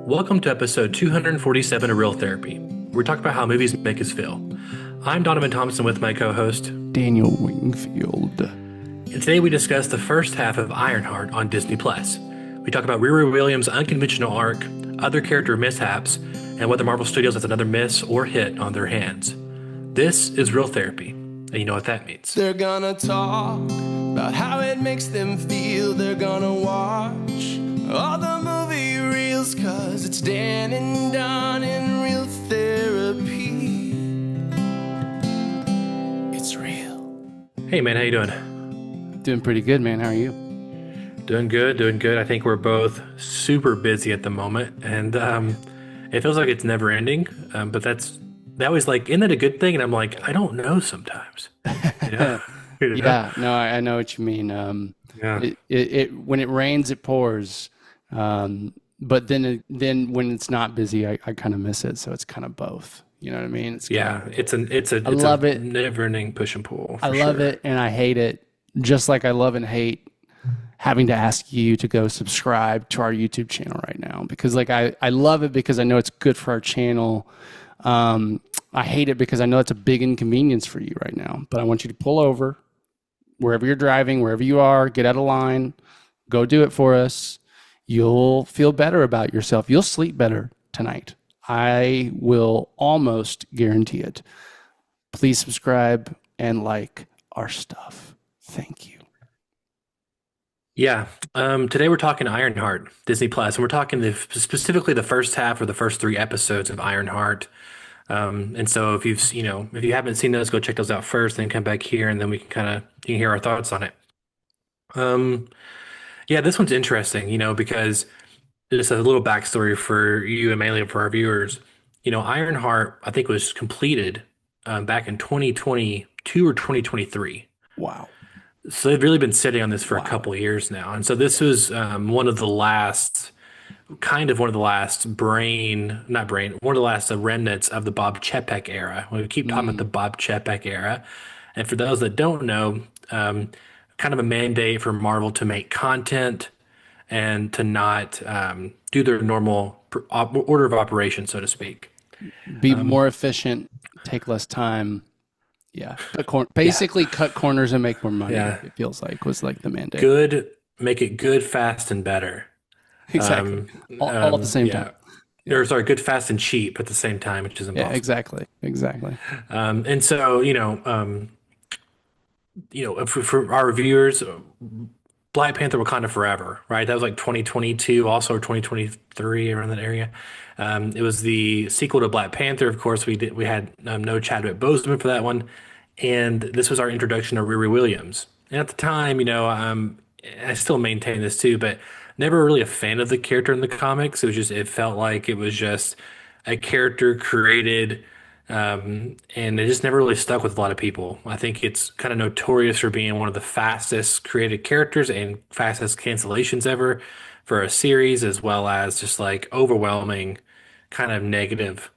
Welcome to episode 247 of Real Therapy. We talk about how movies make us feel. I'm Donavon Thompson with my co-host Daniel Wingfield. and today we discuss the first half of Ironheart on Disney+. We talk about Riri Williams' unconventional arc, other character mishaps, and whether Marvel Studios has another miss or hit on their hands. This is Real Therapy, and you know what that means. They're gonna talk about how it makes them feel. They're gonna watch all the movie reels, cause it's Dan and Don in Real Therapy. It's real. Hey man, how you doing? Doing pretty good, man. How are you? Doing good, doing good. I think we're both super busy at the moment, and it feels like it's never ending. But that was like, isn't that a good thing? And I'm like, I don't know sometimes. You know? Yeah, no, I know what you mean. Yeah. It when it rains, it pours. But then when it's not busy, I kind of miss it. So it's kind of both. You know what I mean? It's it's a love it. never-ending push and pull. I love it and I hate it, just like I love and hate having to ask you to go subscribe to our YouTube channel right now, because like I love it because I know it's good for our channel. I hate it because I know it's a big inconvenience for you right now, but I want you to pull over wherever you're driving, wherever you are, get out of line, go do it for us. You'll feel better about yourself. You'll sleep better tonight. I will almost guarantee it. Please subscribe and like our stuff. Thank you. Yeah. Today we're talking Ironheart, Disney Plus, and we're talking specifically the first half or the first 3 episodes of Ironheart. And so if if you haven't seen those, go check those out first, then come back here, and then you can hear our thoughts on it. Yeah, this one's interesting, because just a little backstory for you and mainly for our viewers. Ironheart, I think, was completed back in 2022 or 2023. Wow. So they've really been sitting on this for a Wow. couple of years now. And so this was one of the last remnants of the Bob Chapek era. We keep talking about the Bob Chapek era. And for those that don't know, kind of a mandate for Marvel to make content and to not do their normal order of operation, so to speak. Be more efficient, take less time. Yeah. Basically cut corners and make more money. Yeah. It feels like was like the mandate. Make it good, fast, and better. Exactly. All at the same time. Or sorry, good, fast, and cheap at the same time, which is impossible. Yeah, exactly. And so, for our viewers, Black Panther Wakanda Forever, right? That was like 2022, also or 2023, around that area. It was the sequel to Black Panther. Of course, we had no Chadwick Boseman for that one, and this was our introduction to Riri Williams. And at the time, I still maintain this too, but never really a fan of the character in the comics. It felt like it was just a character created. And it just never really stuck with a lot of people. I think it's kind of notorious for being one of the fastest created characters and fastest cancellations ever for a series, as well as just like overwhelming kind of negative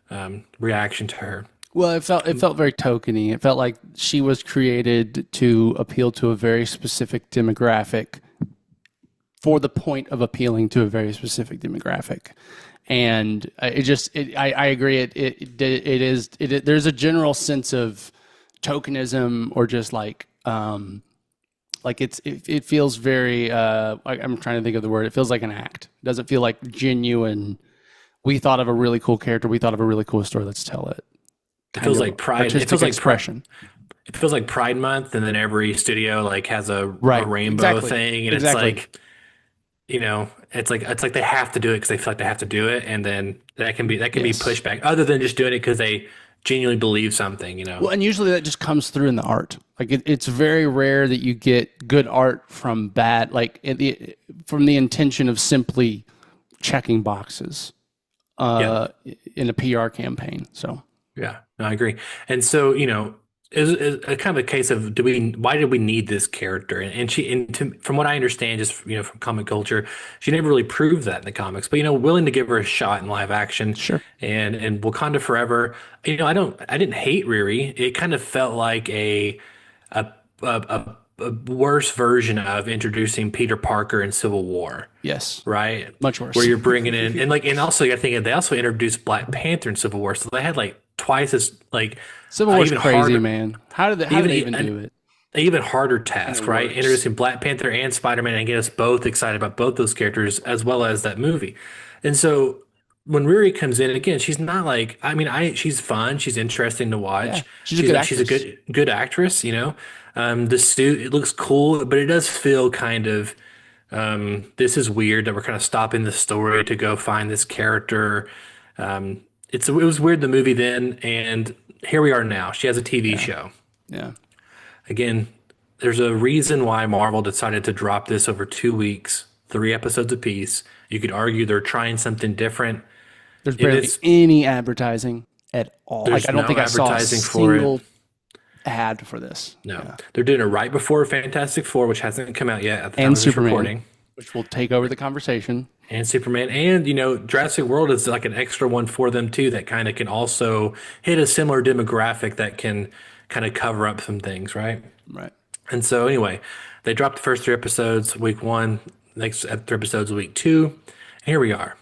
reaction to her. Well, it felt very tokeny. It felt like she was created to appeal to a very specific demographic for the point of appealing to a very specific demographic. And I agree. There's a general sense of tokenism, or just like it feels very, I'm trying to think of the word. It feels like an act. It doesn't feel like genuine. We thought of a really cool character. We thought of a really cool story. Let's tell it. It feels like Pride. It feels like expression. It feels like Pride Month, and then every studio like has a rainbow thing, and it's like, it's like they have to do it because they feel like they have to do it, and then that can be pushback, other than just doing it because they genuinely believe something, Well, and usually that just comes through in the art. Like it's very rare that you get good art from bad, from the intention of simply checking boxes in a PR campaign. So yeah, no, I agree. And so, is a kind of a case of why did we need this character? From what I understand, just from comic culture, she never really proved that in the comics. But willing to give her a shot in live action. Sure. And Wakanda Forever, I didn't hate Riri. It kind of felt like a a worse version of introducing Peter Parker in Civil War, Yes, right? much Where worse. you're bringing in and also I think they also introduced Black Panther in Civil War, so they had like twice as like Civil War's even crazy, harder, man. How did they even do it? an even harder And it task, right? works. Introducing Black Panther and Spider-Man and get us both excited about both those characters as well as that movie. And so when Riri comes in again, she's not like she's fun, she's interesting to Yeah, watch. she's a good She's a actress. good actress, you know. The suit it looks cool, but it does feel kind of this is weird that we're kind of stopping the story to go find this character. It was weird the movie then, and here we are now. She has a TV Yeah, show. yeah. Again, there's a reason why Marvel decided to drop this over 2 weeks, 3 episodes apiece. You could argue they're trying something different. There's It barely is, any advertising at all. Like there's I don't no think I saw a advertising for it. single ad for this. No, Yeah, they're doing it right before Fantastic Four, which hasn't come out yet at the time and of this Superman, recording, which will take over the conversation. and Superman. And, Jurassic World is like an extra one for them too that kind of can also hit a similar demographic that can kind of cover up some things, right? Right. And so anyway, they dropped the first 3 episodes week one, next 3 episodes week two. And here we are.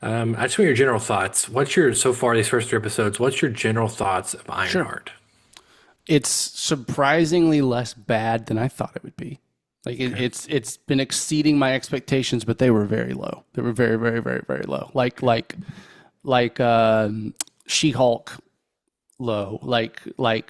I just want your general thoughts. So far these first 3 episodes, what's your general thoughts of Sure. Ironheart? It's surprisingly less bad than I thought it would be. Like it's been exceeding my expectations, but they were very low. They were very, very, very, very low. Like She-Hulk low, like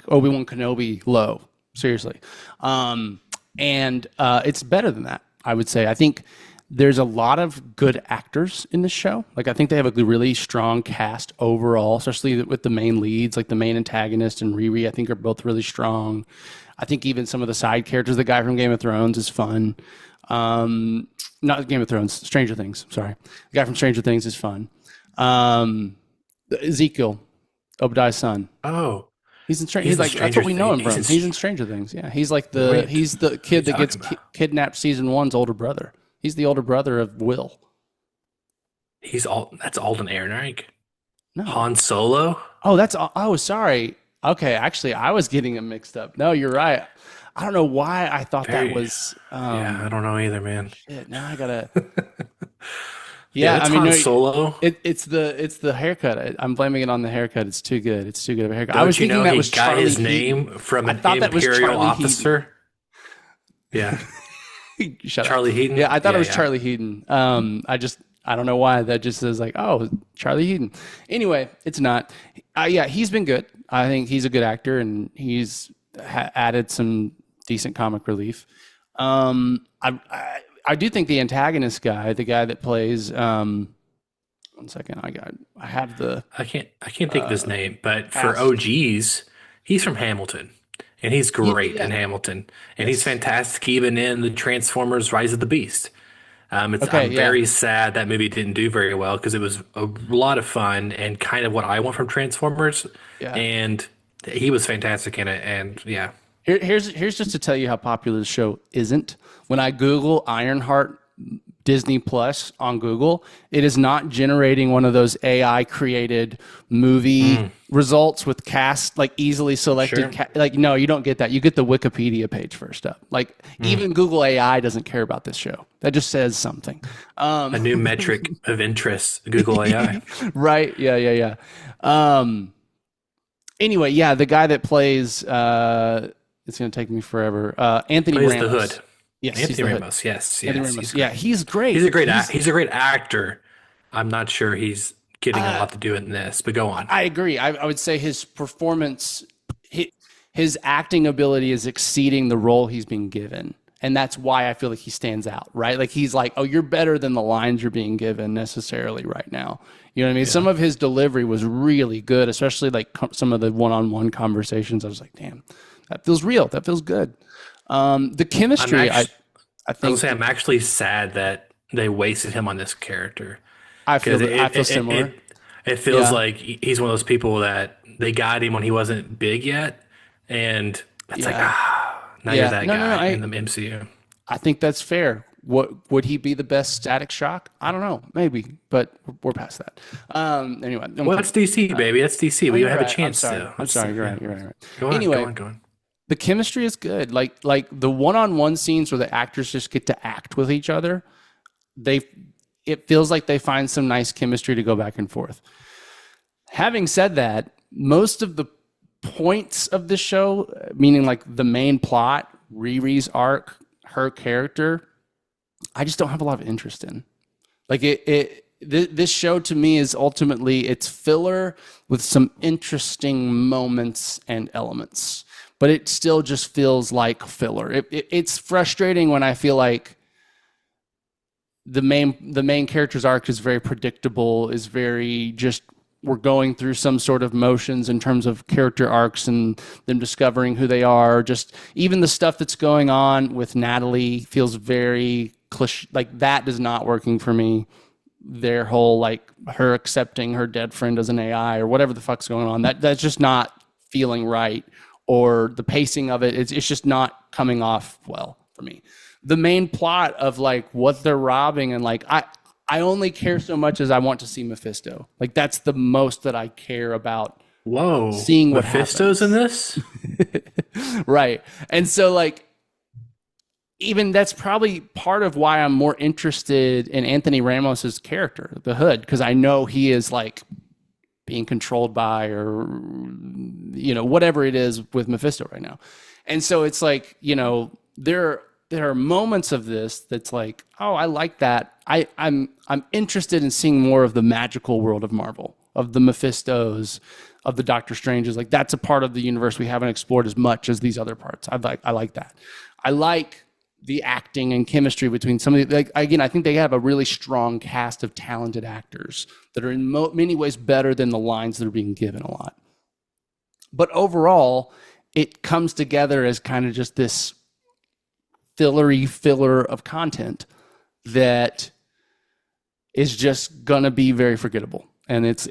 Obi-Wan Kenobi low. Seriously. And it's better than that, I would say. I think there's a lot of good actors in this show. Like I think they have a really strong cast overall, especially with the main leads, like the main antagonist and Riri, I think are both really strong. I think even some of the side characters, the guy from Game of Thrones is fun. Not Game of Thrones, Stranger Things, sorry. The guy from Stranger Things is fun. Ezekiel, Obadiah's son. Oh, He's in he's he's in like that's Stranger what we know him Things. from. He's in Stranger Things. Yeah, he's like Wait, he's the kid what that are you gets talking about? kidnapped season one's older brother. He's the older brother of Will. That's Alden Ehrenreich. No. Han Solo? Oh, sorry. Okay, actually, I was getting them mixed up. No, you're right. I don't know why I thought that Very, was. yeah, I don't know either, man. Shit, now I gotta. Yeah, Yeah, that's I mean, Han no, Solo. it's the haircut. I'm blaming it on the haircut. It's too good. It's too good of a haircut. I Don't was you thinking know that he was got Charlie his Heaton. name from I an thought that was Imperial Charlie officer? Yeah, Heaton. Shut up. Charlie Heaton. Yeah, I thought it was Yeah. Charlie Heaton. I don't know why that just says like, oh, Charlie Heaton. Anyway, it's not. Yeah, he's been good. I think he's a good actor, and he's added some decent comic relief. I do think the antagonist guy, the guy that plays. One second, I have the I can't think of his name, but for cast. OGs, he's from Hamilton, and he's great in Yeah. Hamilton, and he's fantastic even in the Transformers: Rise of the Beast. Okay, I'm yeah. very sad that movie didn't do very well because it was a lot of fun and kind of what I want from Transformers, Yeah. and he was fantastic in it, and yeah. Here's just to tell you how popular the show isn't. When I Google Ironheart Disney Plus on Google, it is not generating one of those AI created movie results with cast like easily selected. Sure. Like no, you don't get that. You get the Wikipedia page first up. Like even Google AI doesn't care about this show. That just says something. A new metric of interest, Google AI. Right? Yeah. Anyway, yeah, the guy that plays it's going to take me forever. Anthony Plays Ramos. the Hood. Yes, he's Anthony the Hood. Ramos. Yes, Anthony yes. Ramos. He's Yeah, great. he's great. He's a great actor. I'm not sure he's getting a lot to do in this, but go on. I agree. I would say his performance, his acting ability is exceeding the role he's being given. And that's why I feel like he stands out, right? Like he's like, oh, you're better than the lines you're being given necessarily right now. You know what I mean? Some of his delivery was really good, especially like some of the one-on-one conversations. I was like, damn, that feels real. That feels good. The chemistry, I I think will say I'm actually sad that they wasted him on this character. I feel 'Cause I feel similar. It feels Yeah. like he's one of those people that they got him when he wasn't big yet, and it's like now Yeah. you're that No, guy I- in the MCU. I think that's fair. What would he be the best Static Shock? I don't know, maybe, but we're past that. Anyway, Well, that's DC, baby. That's DC. We you're have a right. chance I'm sorry. to. I'm sorry. You're right. You're right. Go on. Anyway, Go on. The chemistry is good. Like the one-on-one scenes where the actors just get to act with each other, they it feels like they find some nice chemistry to go back and forth. Having said that, most of the points of the show, meaning like the main plot, Riri's arc, her character, I just don't have a lot of interest in. Like this show to me is ultimately it's filler with some interesting moments and elements, but it still just feels like filler. It's frustrating when I feel like the main character's arc is very predictable, is very just we're going through some sort of motions in terms of character arcs and them discovering who they are. Just even the stuff that's going on with Natalie feels very cliche. Like that is not working for me. Their whole like her accepting her dead friend as an AI or whatever the fuck's going on. That's just not feeling right. Or the pacing of it's just not coming off well for me. The main plot of like what they're robbing and like I only care so much as I want to see Mephisto. Like that's the most that I care about. Whoa, seeing what Mephisto's happens. in this? Right. And so like even that's probably part of why I'm more interested in Anthony Ramos's character, the Hood, because I know he is like being controlled by or whatever it is with Mephisto right now. And so it's like, there are moments of this that's like, oh, I like that. I'm interested in seeing more of the magical world of Marvel, of the Mephistos, of the Doctor Stranges. Like that's a part of the universe we haven't explored as much as these other parts. I like that. I like the acting and chemistry between some of the, like, again, I think they have a really strong cast of talented actors that are in many ways better than the lines that are being given a lot. But overall, it comes together as kind of just this filler of content that is just gonna be very forgettable. And it's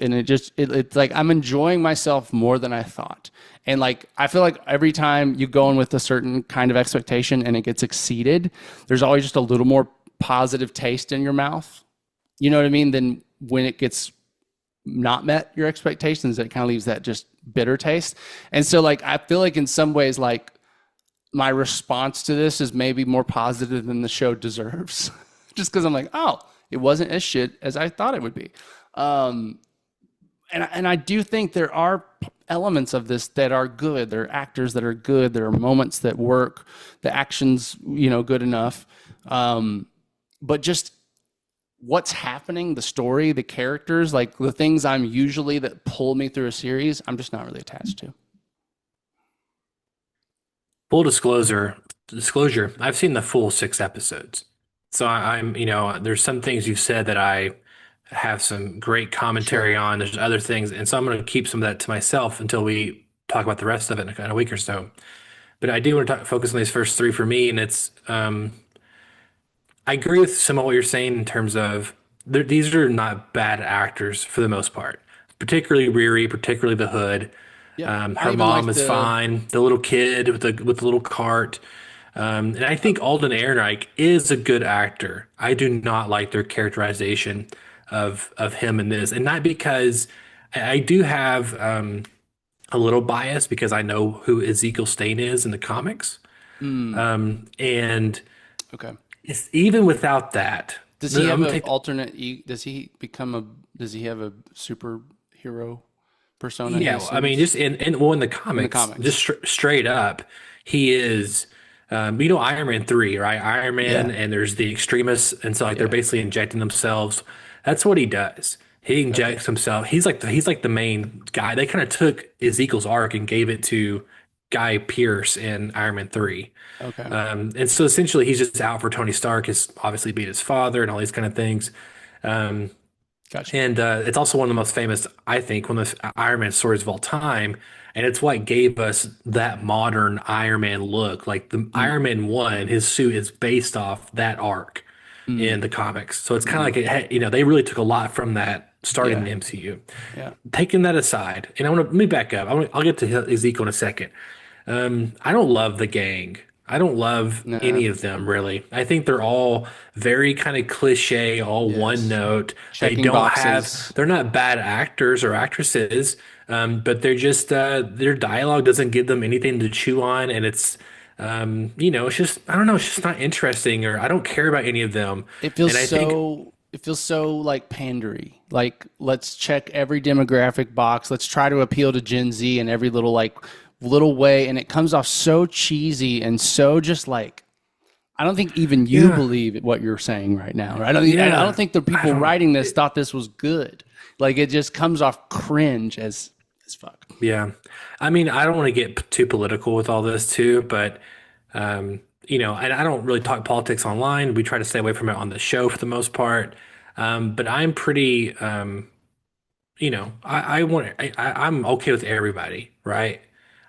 like I'm enjoying myself more than I thought. And like I feel like every time you go in with a certain kind of expectation and it gets exceeded, there's always just a little more positive taste in your mouth. You know what I mean? Than when it gets not met your expectations, it kind of leaves that just bitter taste. And so like I feel like in some ways like my response to this is maybe more positive than the show deserves. Just because I'm like, oh, it wasn't as shit as I thought it would be. And I do think there are elements of this that are good. There are actors that are good. There are moments that work. The action's, good enough. But just what's happening, the story, the characters, like the things I'm usually that pull me through a series, I'm just not really attached to. Full disclosure, I've seen the full 6 episodes. So there's some things you've said that I have some great commentary on. There's other things, and so I'm going to keep some of that to myself until we talk about the rest of it in a week or so. But I do want to focus on these first three for me, and it's I agree with some of what you're saying in terms of these are not bad actors for the most part, particularly Riri, particularly the Hood. Yeah, Her mom is fine. The little kid with the little cart. And I think Alden Ehrenreich is a good actor. I do not like their characterization of him in this, and not because I do have a little bias because I know who Ezekiel Stane is in the comics. And Okay. it's, even without that, Does he have an alternate? Does he have a superhero persona? yeah, well, I mean, just in the comics, just straight up, he is. Iron Man 3, right? Iron Man, and there's the extremists, and so like they're basically injecting themselves. That's what he does. He injects himself. He's like the main guy. They kind of took Ezekiel's arc and gave it to Guy Pearce in Iron Man 3. Okay. And so essentially he's just out for Tony Stark, has obviously beat his father and all these kind of things. Gotcha. And it's also one of the most famous, I think, one of the Iron Man stories of all time. And it's what gave us that modern Iron Man look. Like the Iron Man 1, his suit is based off that arc in the comics. So it's kind of like, they really took a lot from that starting the MCU. Yeah. Taking that aside, and let me back up. I'll get to Ezekiel in a second. I don't love the gang. I don't love Nah. any of them really. I think they're all very kind of cliche, all one Yes. note. Checking boxes. They're not bad actors or actresses, but they're just their dialogue doesn't give them anything to chew on, and it's it's just I don't know, it's just not interesting, or I don't care about any of them. And I think It feels so like pandery. Like let's check every demographic box. Let's try to appeal to Gen Z in every little way, and it comes off so cheesy and so just like I don't think even you yeah, believe what you're saying right now. I yeah, don't think the I people don't. writing this thought this was good. Like it just comes off cringe as fuck. Yeah. I mean, I don't want to get too political with all this too, but and I don't really talk politics online. We try to stay away from it on the show for the most part. But I'm pretty I want I'm okay with everybody, right?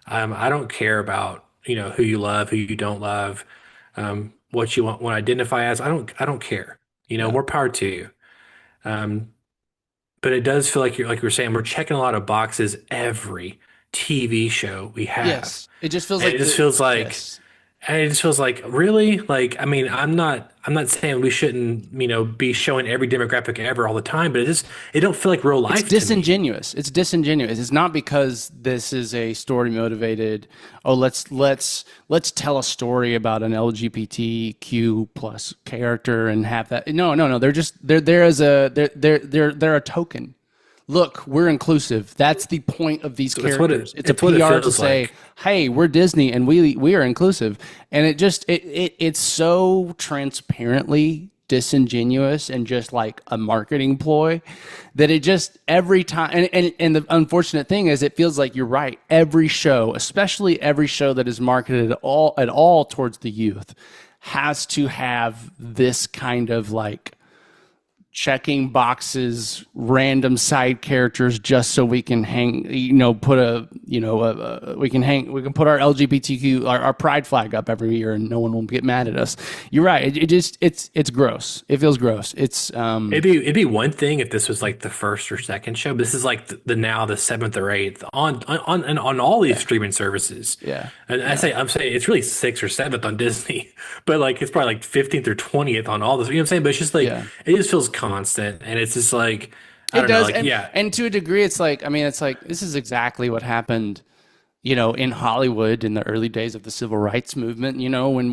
I don't care about, who you love, who you don't love, what you want to identify as. I don't care. Yeah. More power to you. Um, but it does feel like you're saying we're checking a lot of boxes every TV show we have. Yes. It just feels And like it just the feels like yes. and it just feels like really like I mean I'm not saying we shouldn't be showing every demographic ever all the time, but it don't feel like real It's life to me. disingenuous. It's disingenuous. It's not because this is a story motivated. Oh, let's tell a story about an LGBTQ plus character and have that. No, no, no. They're there as a they're a token. Look, we're inclusive. That's the point of these It's what it characters. It's a it's what it PR to feels say, like. "Hey, we're Disney and we are inclusive." And it's so transparently disingenuous and just like a marketing ploy that it just every time and the unfortunate thing is it feels like you're right. Every show, especially every show that is marketed at all towards the youth, has to have this kind of like checking boxes, random side characters, just so we can hang, put we can put our LGBTQ, our pride flag up every year, and no one will get mad at us. You're right. It's gross. It feels gross. It's It'd be one thing if this was like the first or second show, but this is like the now the seventh or eighth on all these streaming services. yeah, And yeah. I'm saying it's really sixth or seventh on Disney, but like it's probably like 15th or 20th on all this. You know what I'm saying? But it's just like Yeah. it just feels constant, and it's just like I It don't know, does, like yeah, and to a degree, it's like I mean, it's like this is exactly what happened, in Hollywood in the early days of the civil rights movement.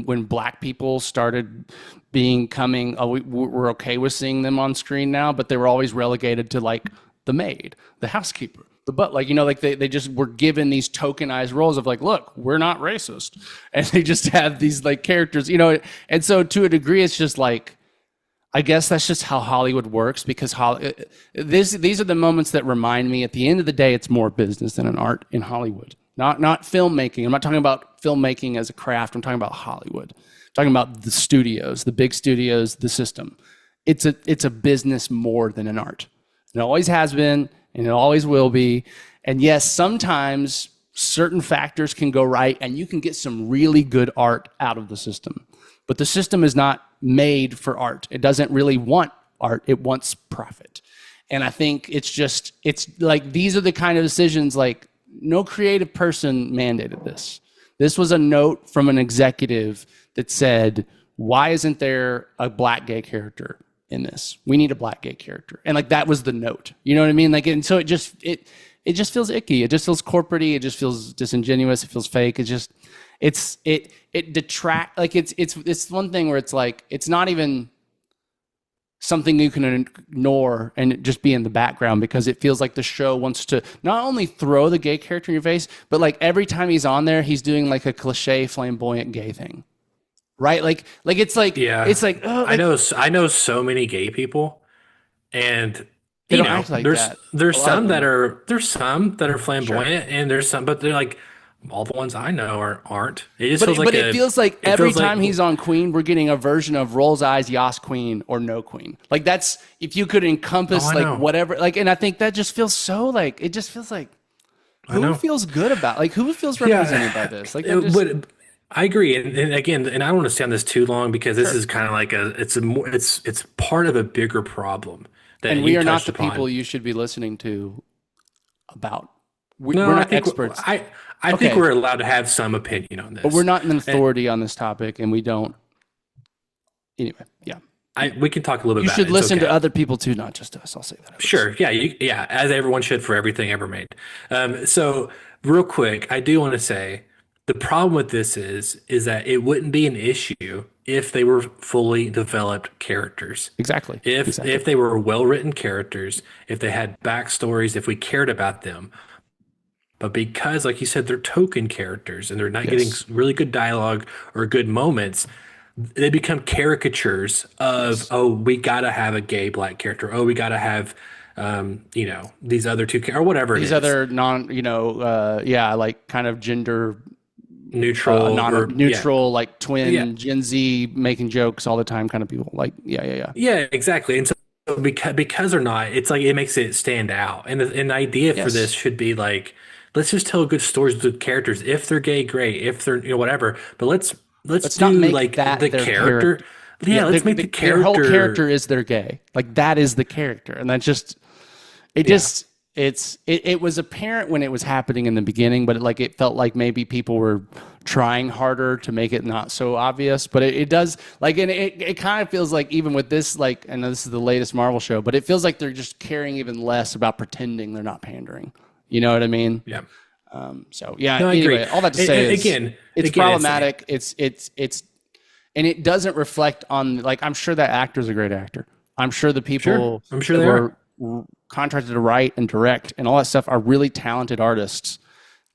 When black people started becoming, oh, we're okay with seeing them on screen now, but they were always relegated to like the maid, the housekeeper, the butt, like they just were given these tokenized roles of like, look, we're not racist, and they just have these like characters, and so to a degree, it's just like. I guess that's just how Hollywood works because these are the moments that remind me at the end of the day, it's more business than an art in Hollywood. Not filmmaking. I'm not talking about filmmaking as a craft. I'm talking about Hollywood. I'm talking about the studios, the big studios, the system. It's a business more than an art. It always has been and it always will be. And yes, sometimes certain factors can go right and you can get some really good art out of the system. But the system is not made for art. It doesn't really want art. It wants profit. And I think it's like these are the kind of decisions like no creative person mandated this. This was a note from an executive that said, why isn't there a black gay character in this? We need a black gay character. And like that was the note. You know what I mean? Like and so it just feels icky. It just feels corporatey. It just feels disingenuous. It feels fake. It detract like it's one thing where it's like it's not even something you can ignore and just be in the background because it feels like the show wants to not only throw the gay character in your face, but like every time he's on there, he's doing like a cliche flamboyant gay thing, right? Like yeah. it's like oh, I know so many gay people, and they don't act like there's that. A there's lot of some them, there's some that are sure. flamboyant, and there's some, but they're like all the ones I know aren't. It just But feels like it feels like it every feels like time he's on Queen, we're getting a version of Rolls Eyes, Yas Queen, or No Queen. Like that's if you could oh, encompass I like know, whatever. Like, and I think that just feels so like it just feels like I who know. feels good about like who feels Yeah, represented by this? Like that it just would. I agree, and again, and I don't want to stay on this too long because this sure. is kind of like it's part of a bigger problem that And you we are not touched the people upon. you should be listening to about. We're No, I not think experts. I think Okay. we're allowed to have some opinion on But we're this. not an authority on this topic, and we don't. Anyway, yeah. We can talk a little bit You about should it. It's listen to okay. other people too, not just us. I'll say that. Sure. Yeah. Yeah. As everyone should for everything ever made. So real quick, I do want to say the problem with this is that it wouldn't be an issue if they were fully developed characters. Exactly. If they were well-written characters, if they had backstories, if we cared about them. But because, like you said, they're token characters and they're not getting Yes. really good dialogue or good moments, they become caricatures of, Yes. oh, we gotta have a gay black character. Oh, we gotta have, these other two, or whatever it These is, other like kind of gender neutral or yeah, non-neutral, like yeah, twin Gen Z making jokes all the time kind of people. Like, yeah. yeah, exactly. And so because they're not, it's like it makes it stand out. And the idea for this Yes. should be like, let's just tell good stories with characters. If they're gay, great. If they're whatever. But let's Let's not do make like that the their character. character. Yeah, let's make the Their whole character. character is they're gay. Like that is the character, and that just Yeah, it was apparent when it was happening in the beginning, but it felt like maybe people were trying harder to make it not so obvious. But it does like, and it kind of feels like even with this, like, I know this is the latest Marvel show, but it feels like they're just caring even less about pretending they're not pandering. You know what I mean? yeah. So yeah. No, I Anyway, agree. all that to say is Again, it's again, problematic. It's and it doesn't reflect on, like, I'm sure that actor's a great actor. I'm sure the people I'm sure that they are. were contracted to write and direct and all that stuff are really talented artists.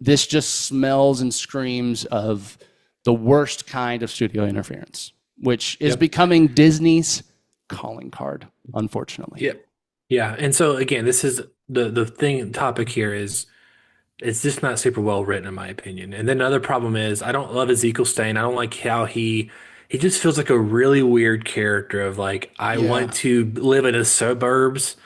This just smells and screams of the worst kind of studio interference, which is becoming Disney's calling card, unfortunately. Yeah, yeah. And so again, this is the topic here is it's just not super well written in my opinion. And then another problem is I don't love Ezekiel Stain. I don't like how he just feels like a really weird character of like I Yeah. want to live in the suburbs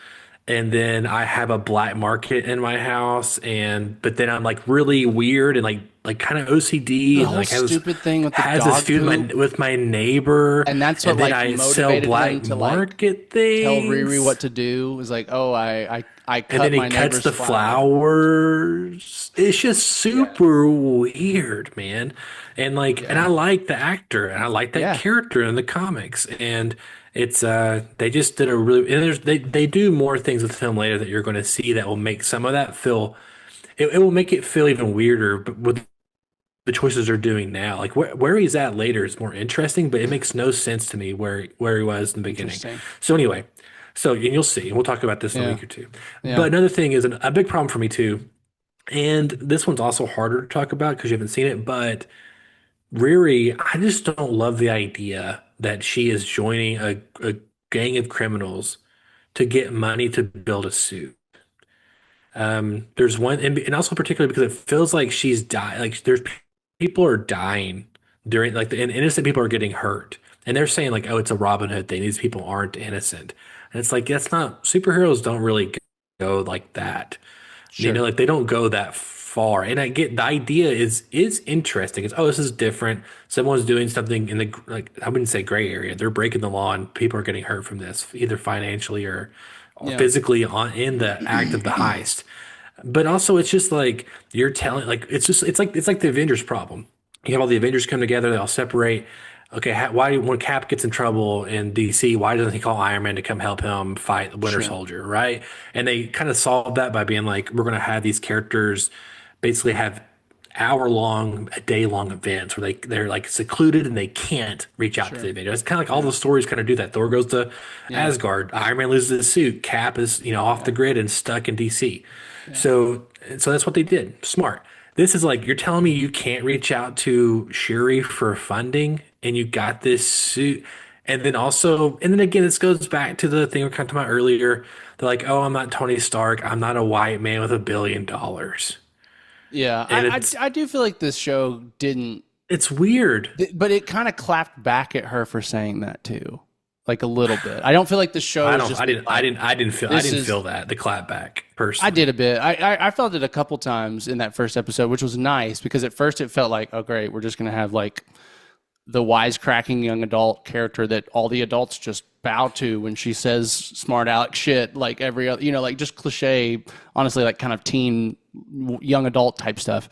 and then I have a black market in my house and but then I'm like really weird and like kind of OCD The and whole like stupid thing with the has this dog feud poop. with my neighbor And that's what and then like I sell motivated black him to market tell things. Riri what to do. It was like, oh, I And cut then he my cuts neighbor's the flower. flowers. It's just super weird, man. And like, and I Yeah. like the actor and I like that Yeah. character in the comics. And it's they just did a really and they do more things with the film later that you're going to see that will make some of that feel it will make it feel even weirder, but with the choices they're doing now. Like where he's at later is more interesting, but it makes no sense to me where he was in the beginning. Interesting. So anyway, so and you'll see, and we'll talk about this in a Yeah. week or two. Yeah. But another thing is a big problem for me too, and this one's also harder to talk about because you haven't seen it, but Riri, I just don't love the idea that she is joining a gang of criminals to get money to build a suit. There's one, and also particularly because it feels like she's dying. Like there's people are dying during like and innocent people are getting hurt, and they're saying like, oh, it's a Robin Hood thing. These people aren't innocent, and it's like that's not superheroes don't really go like that. You know, Sure. like they don't go that far. And I get the idea is interesting. It's oh, this is different. Someone's doing something in the like I wouldn't say gray area. They're breaking the law and people are getting hurt from this, either financially or Yeah. physically on in the act of the heist. But also it's just like you're telling like it's like the Avengers problem. You have all the Avengers come together, they all separate. Okay, why when Cap gets in trouble in DC, why doesn't he call Iron Man to come help him fight the Winter Sure. Soldier, right? And they kind of solved that by being like, we're going to have these characters basically have hour-long, a day-long events where they're like secluded and they can't reach out to the Sure. Avengers. It's kind of like all the stories kind of do that. Thor goes to Yeah. Asgard, Iron Man loses his suit, Cap is off the grid and stuck in DC. So that's what they did. Smart. This is like you're telling me you can't reach out to Shuri for funding and you got this suit. And then also, and then again, this goes back to the thing we were talking about earlier. They're like, oh, I'm not Tony Stark. I'm not a white man with $1 billion. Yeah. And I do feel like this show didn't, it's weird. but it kind of clapped back at her for saying that too, like a little bit. I don't feel like the show I is don't. just I didn't feel that the clap back I personally. did a bit. I felt it a couple times in that first episode, which was nice because at first it felt like, oh great, we're just gonna have like the wisecracking young adult character that all the adults just bow to when she says smart aleck shit, like every other, like just cliche, honestly, like kind of teen, young adult type stuff.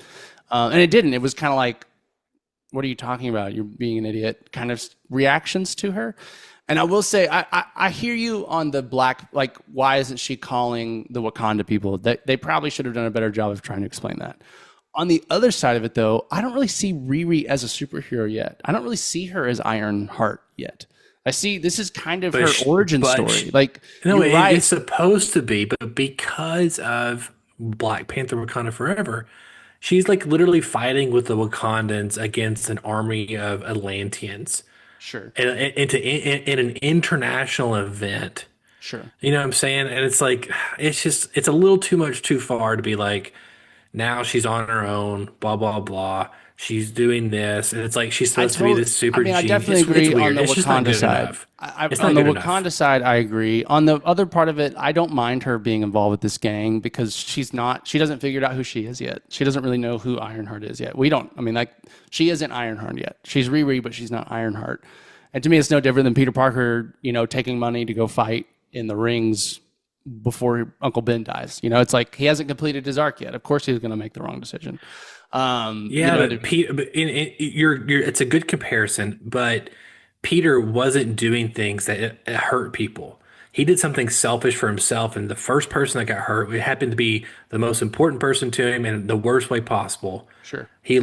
And it didn't. It was kind of like, what are you talking about? You're being an idiot kind of reactions to her. And I will say, I hear you on the black, like, why isn't she calling the Wakanda people? They probably should have done a better job of trying to explain that. On the other side of it, though, I don't really see Riri as a superhero yet. I don't really see her as Ironheart yet. I see this is kind of her origin story. Like, no, you're right. it's supposed to be, but because of Black Panther Wakanda Forever, she's like literally fighting with the Wakandans against an army of Atlanteans Sure, in an international event. sure. You know what I'm saying? And it's like, it's a little too much too far to be like, now she's on her own, blah, blah, blah. She's doing this. And it's like, she's supposed to be this super I genius. definitely agree It's on weird. the It's just not Wakanda good side. enough. It's On not the good Wakanda enough. side, I agree. On the other part of it, I don't mind her being involved with this gang because she doesn't figure out who she is yet. She doesn't really know who Ironheart is yet. She isn't Ironheart yet. She's Riri, but she's not Ironheart. And to me, it's no different than Peter Parker, taking money to go fight in the rings before Uncle Ben dies. It's like he hasn't completed his arc yet. Of course, he's going to make the wrong decision. Yeah, but it's a good comparison, but Peter wasn't doing things that hurt people. He did something selfish for himself, and the first person that got hurt, it happened to be the most important person to him in the worst way possible. Sure. He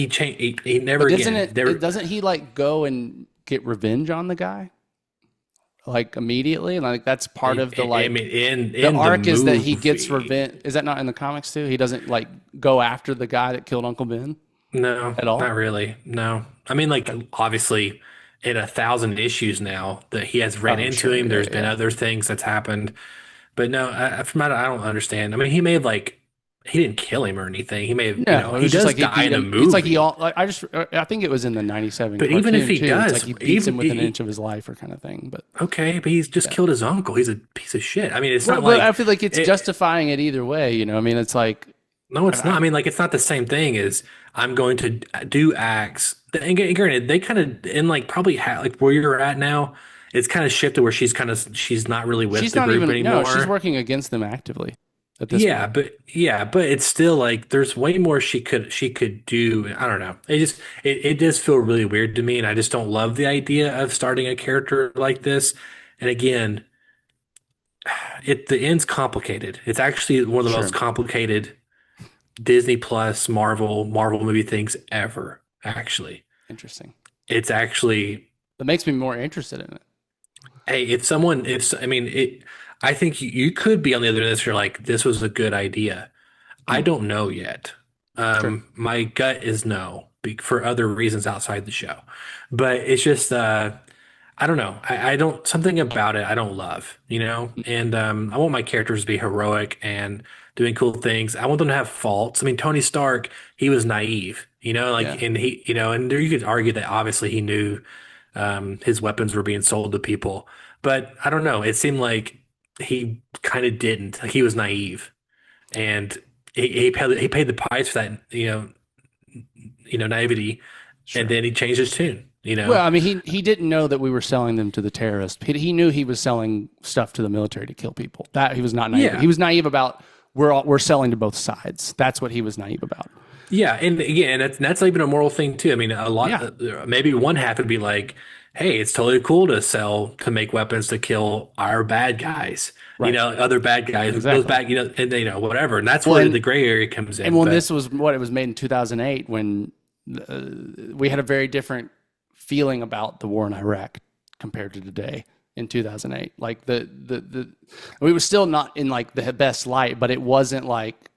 changed. He never But again. doesn't he like go and get revenge on the guy? Like immediately, like that's part of the like. I mean, in the arc is that he movie. gets revenge. Is that not in the comics too? He doesn't like go after the guy that killed Uncle Ben No, at all. not really. No, I mean, like obviously, in 1,000 issues now that he has ran into sure, him. There's yeah, been yeah. other things that's happened, but no, from that I don't understand. I mean, he may have like he didn't kill him or anything. He may have, No, it he was just does like he die beat in the him. movie. It's like I think it was in the '97. But even if he too. does, it's like he beats him even- within an inch of his life or kind of thing. But okay, but he's just killed his uncle. He's a piece of shit. I mean, it's not Well, like I feel like it's justifying it either way. I mean, it's like no, it's not. I mean, like it's not the same thing as I'm going to do acts. And granted, they kind of in like probably like where you're at now. It's kind of shifted where she's not really with she's the not group even. anymore. No, she's working against them actively at this point. But it's still like there's way more she could do. I don't know. It does feel really weird to me, and I just don't love the idea of starting a character like this. And again, the end's complicated. It's actually one of the Sure. most complicated Disney Plus Marvel movie things ever. Actually, Interesting. it's actually That makes me more interested in it. hey, I think you could be on the other end of this. You're like, this was a good idea. I don't know yet. Sure. My gut is no, for other reasons outside the show. But it's just, I don't know. I don't, something about it I don't love, And I want my characters to be heroic and doing cool things. I want them to have faults. I mean, Tony Stark, he was naive, Yeah. and and there you could argue that obviously he knew his weapons were being sold to people. But I don't know. It seemed like he kind of didn't. Like he was naive, and he paid the price for that. Naivety, and then he changed his tune. Well, I mean, he didn't know that we were selling them to the terrorists. He knew he was selling stuff to the military to kill people. That he was not naive. Yeah. He was naive about we're selling to both sides. That's what he was naive about. Yeah, and again, that's even a moral thing too. I mean, a lot, Yeah. maybe one half would be like, "Hey, it's totally cool to make weapons to kill our bad guys, Right. other bad guys, Exactly. those bad, and whatever." And that's Well, where and- the gray area comes in. And when But this was it was made in 2008, when we had a very different feeling about the war in Iraq compared to today in 2008. Like we were still not in like the best light, but it wasn't like.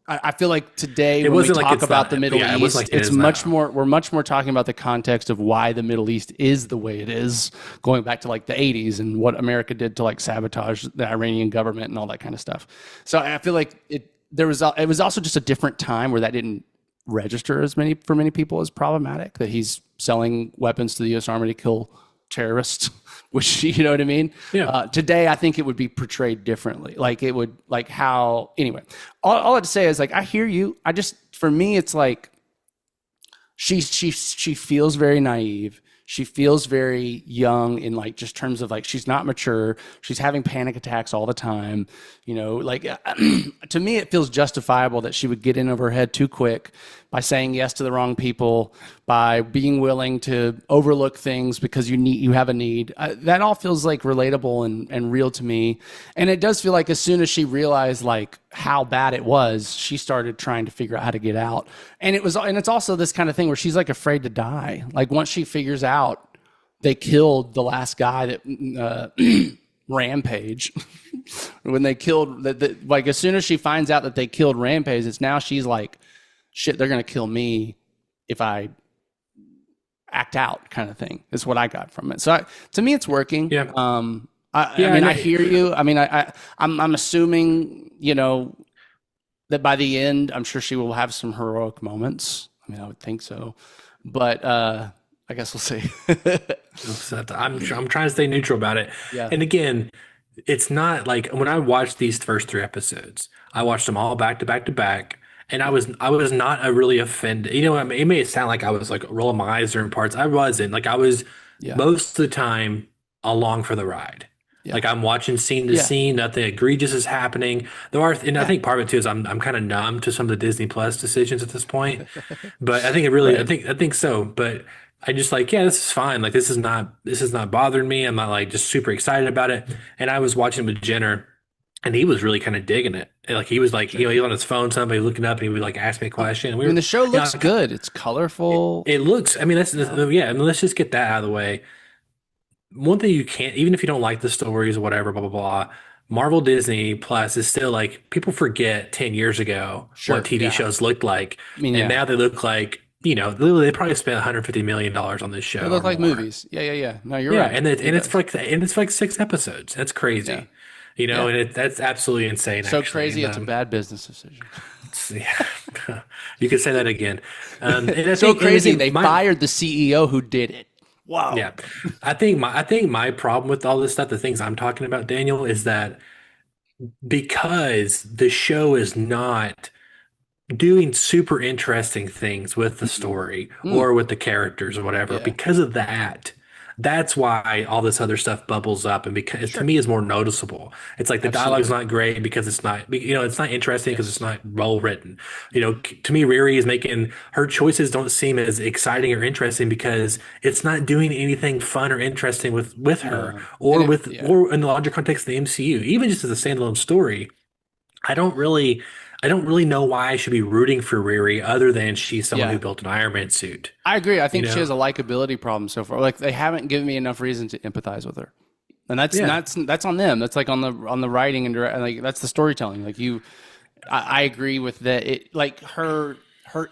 I feel like today when we wasn't like talk it's about not- the Middle yeah, it East, wasn't like it it's is much now. more. We're much more talking about the context of why the Middle East is the way it is, going back to like the 80s and what America did to like sabotage the Iranian government and all that kind of stuff. So I feel like it was also just a different time where that didn't register for many people as problematic, that he's selling weapons to the U.S. Army to kill terrorists, which, you know what I mean? Yeah. Today, I think it would be portrayed differently. Like it would, like how, anyway, all I have to say is like, I hear you. For me, it's like, she feels very naive. She feels very young in like just terms of like she's not mature. She's having panic attacks all the time. You know, like to me, it feels justifiable that she would get in over her head too quick by saying yes to the wrong people, by being willing to overlook things because you have a need. That all feels like relatable and real to me. And it does feel like as soon as she realized like how bad it was, she started trying to figure out how to get out. And it's also this kind of thing where she's like afraid to die. Like once she figures out they killed the last guy that Rampage, when they killed like as soon as she finds out that they killed Rampage, it's now she's like, shit, they're gonna kill me if I act out, kind of thing. Is what I got from it. So to me, it's working. Yeah. I mean, I hear you. I mean, I'm assuming, you know, that by the end, I'm sure she will have some heroic moments. I mean, I would think so, but I guess we'll see. I'm trying to stay neutral about it. Yeah. And again, it's not like when I watched these first 3 episodes, I watched them all back to back to back. And I was not really offended. You know, I mean, it may sound like I was like rolling my eyes during parts. I wasn't. Like I was most of the time along for the ride. Yeah. Like I'm watching scene to scene, nothing egregious is happening. There are, and I think part of it too is I'm kind of numb to some of the Disney Plus decisions at this point. But I think it really, right. I think so. But I just like, yeah, this is fine. Like this is not bothering me. I'm not like just super excited about it. And I was watching with Jenner, and he was really kind of digging it. And like he was like, you know, he was on his phone, somebody looking up, and he would like ask me a question. And the show looks good. It's colorful. It looks. I mean, let's just get that out of the way. One thing you can't, even if you don't like the stories or whatever, blah blah blah. Marvel Disney Plus is still like people forget 10 years ago what TV shows looked like, and now they look like. You know, they probably spent $150 million on this show. They look like movies. Yeah. No, you're right. And it's like 6 episodes. That's crazy. Yeah. You know, and that's absolutely insane. So actually. Crazy, it's a bad business decision. Yeah, you could say that again. And so crazy, they fired the CEO who did it. Wow. Yeah, I think my problem with all this stuff, the things I'm talking about, Daniel, is that because the show is not doing super interesting things with the story or with the characters or whatever, because of that's why all this other stuff bubbles up, and because to me is more noticeable. It's like the dialogue's not great because it's not, you know, it's not interesting because it's not well written. You know, to me, Riri is making her choices don't seem as exciting or interesting because it's not doing anything fun or interesting with her or in the larger context of the MCU. Even just as a standalone story, I don't really know why I should be rooting for Riri other than she's someone who built an Iron Man suit. I agree. I think she has a likability problem so far. Like they haven't given me enough reason to empathize with her, and that's on them. That's like on the writing and like that's the storytelling. Like I agree with that. It like her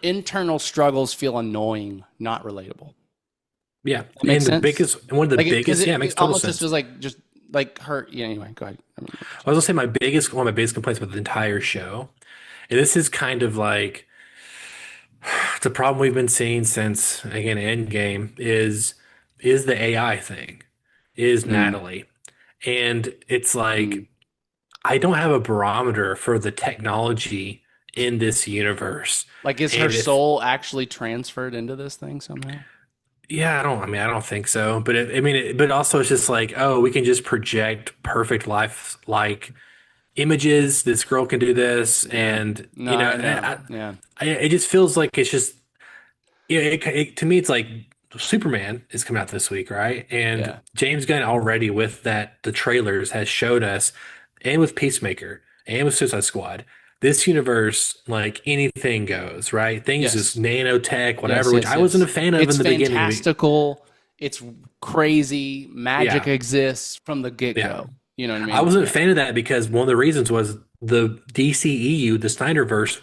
internal struggles feel annoying, not relatable. Yeah, and one of the biggest. It makes total sense. Just feels like just like her. Yeah. Anyway, go ahead. I was gonna say one of my biggest complaints with the entire show. And this is kind of like it's a problem we've been seeing since again Endgame is the AI thing, is Natalie. And it's like I don't have a barometer for the technology in this universe. Like is her soul actually transferred into this thing somehow? Yeah, I don't think so. But but also it's just like, oh, we can just project perfect life like images. This girl can do this, and it just feels like it's just to me it's like Superman is coming out this week, right? And James Gunn already with the trailers has showed us, and with Peacemaker and with Suicide Squad, this universe, like anything goes, right? Things just nanotech, whatever, which I wasn't a fan of in the beginning. It's fantastical. It's crazy. Magic exists from the get-go. You know what I mean? I wasn't a fan of that because one of the reasons was the DCEU, the Snyderverse,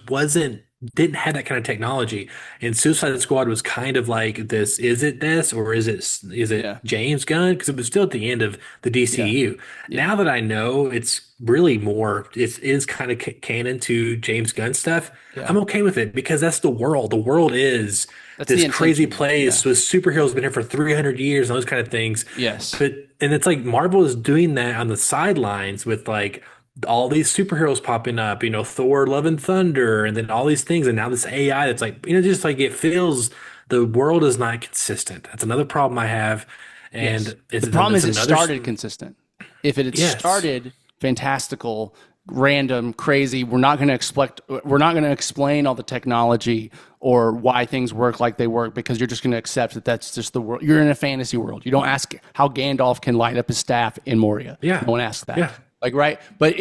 didn't have that kind of technology. And Suicide Squad was kind of like this, is it this or is it James Gunn? Because it was still at the end of the DCEU. Now that I know it's really more, it is kind of canon to James Gunn stuff, I'm okay with it because that's the world. The world is this crazy place with superheroes been here for 300 years and those kind of things. Yes. And it's like Marvel is doing that on the sidelines with like all these superheroes popping up, you know, Thor, Love and Thunder, and then all these things. And now this AI that's like, you know, just like it feels the world is not consistent. That's another problem I have. Yes. And The problem is it another, started consistent. If it had yes. started fantastical, random, crazy, we're not going to explain all the technology or why things work like they work, because you're just going to accept that that's just the world. You're in a fantasy world. You don't ask how Gandalf can light up his staff in Moria. Yeah. No one asks that. Yeah. Like, right. But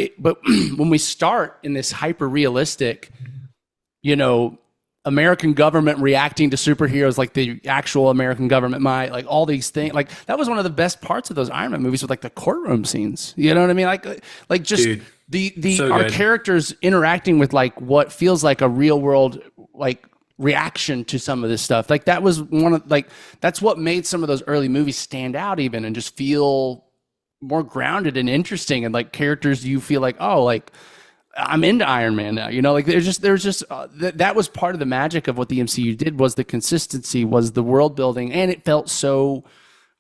when we start in this hyper realistic, American government reacting to superheroes like the actual American government might, like all these things, like that was one of the best parts of those Iron Man movies, with like the courtroom scenes. You know what I mean? Like just Dude, our good. characters interacting with like what feels like a real world like reaction to some of this stuff. Like that was that's what made some of those early movies stand out even, and just feel more grounded and interesting, and like characters you feel like, oh, like I'm into Iron Man now, like there's just that was part of the magic of what the MCU did, was the consistency, was the world building, and it felt so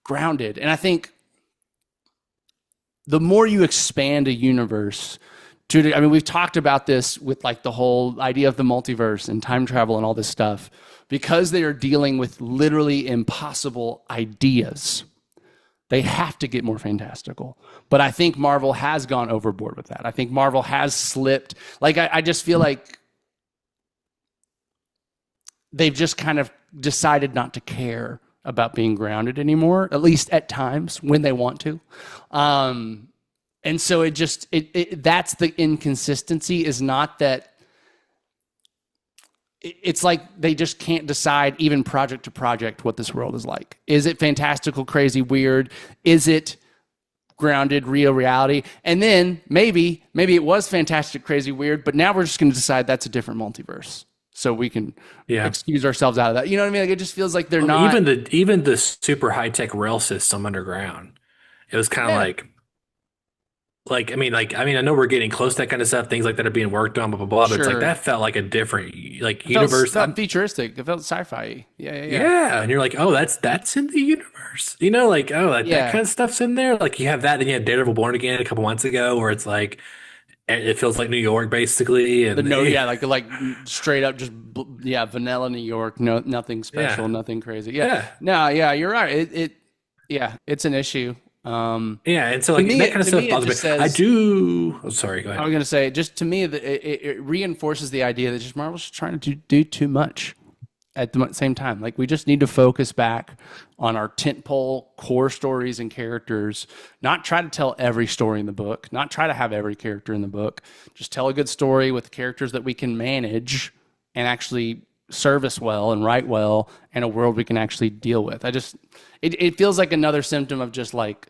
grounded. And I think the more you expand a universe we've talked about this with like the whole idea of the multiverse and time travel and all this stuff, because they are dealing with literally impossible ideas. They have to get more fantastical. But I think Marvel has gone overboard with that. I think Marvel has slipped. Like, I just feel like they've just kind of decided not to care about being grounded anymore, at least at times when they want to. And so that's the inconsistency, is not that it's like they just can't decide, even project to project, what this world is like. Is it fantastical, crazy, weird? Is it grounded, real reality? And then maybe it was fantastic, crazy, weird, but now we're just going to decide that's a different multiverse, so we can excuse ourselves out of that. You know what I mean? Like, it just feels like they're not even the super high tech rail system underground. It was kind of I know we're getting close to that kind of stuff, things like that are being worked on, blah, blah, blah. But it's like, that felt like a different, universe. It felt futuristic. It felt sci-fi. Yeah. Yeah. And you're like, oh, that's in the universe. That kind of stuff's in there. Like, you have that, then you had Daredevil Born Again a couple months ago, where it's like, it feels like New York, basically. And like straight up just, vanilla New York. No, nothing special, nothing crazy. Yeah. No, yeah, you're right. It's an issue. And so like that kind of stuff bothers me. I do. Oh, sorry. Go ahead. I was going to say, just to me, it reinforces the idea that just Marvel's trying to do too much at the same time. Like, we just need to focus back on our tentpole core stories and characters. Not try to tell every story in the book. Not try to have every character in the book. Just tell a good story with characters that we can manage and actually service well and write well, and a world we can actually deal with. It feels like another symptom of just like